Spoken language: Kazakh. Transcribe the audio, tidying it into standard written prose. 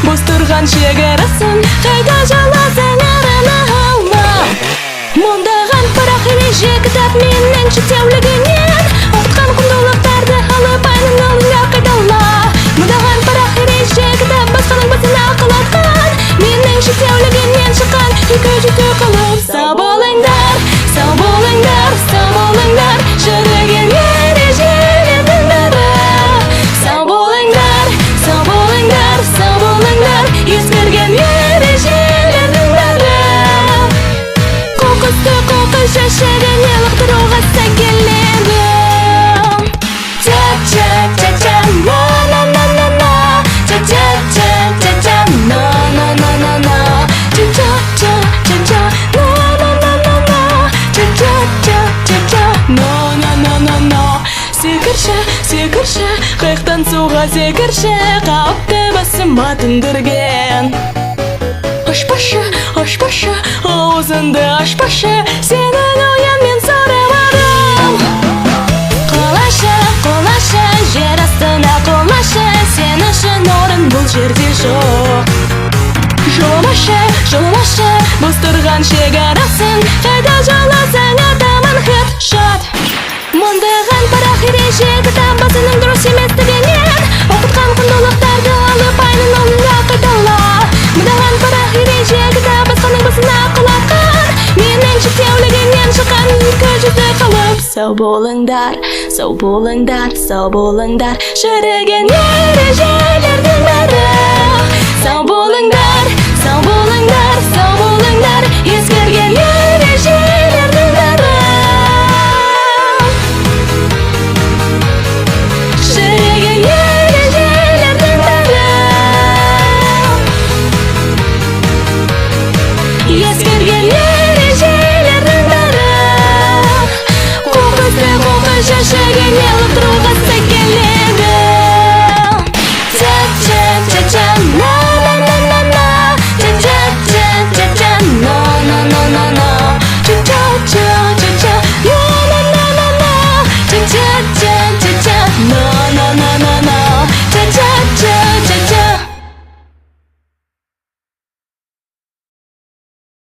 бос тұрған шекарасын қайда жаласаң араны алма. Мондаған парақ ереже кітап менің шектеулігінен оқытқан құндылықтарды алып айнымыңа қайтала. Мондаған парақ ереже кітап басқаның басына қалатқан менің шектеулігінен шыққан екі жүзі қалып. Сау болыңдар, сау болыңдар, сау болыңдар, шіріген ережелердің бәрі. Сау болыңдар, сау болыңдар, сау болыңдар, ескірген ережелердің бәрі. Қоқысты қоқыс жәшігіне лақтыруға сән келеді. Ча-ча-ча-ча, на-на-на-на-на, ча-ча-ча-ча-ча, на-на-на-на-на, ча-ча-ча-ча-ча, на-на-на-на-на, ча-ча-ча-ча-ча, на-на-на-на-на. Секірші, секірші, қайықтан суға секірші, қауіпті басыма төндірген. Ашпашы, ашпашы, аузыңды ашпашы, сенің ойын мен сұрамадым. Қолашы, қолашы, жер астына қолашы, сен үшін орын бұл жерде жоқ. Жолмашы, жолмашы, бос тұрған шекарасын қайда жоласаң атаман хедшот. Мондаған парақ ереже кітап басының дұрыс еместігінен оқытқан құндылықтарды алып айнымыңа қайтала. Мондаған парақ ереже кітап басқаның басына қалатқан менің шектеулігінен шыққан екі жүзі қалып. Сау болыңдар, сау болыңдар, сау болыңдар, шіріген ережелердің бәрі.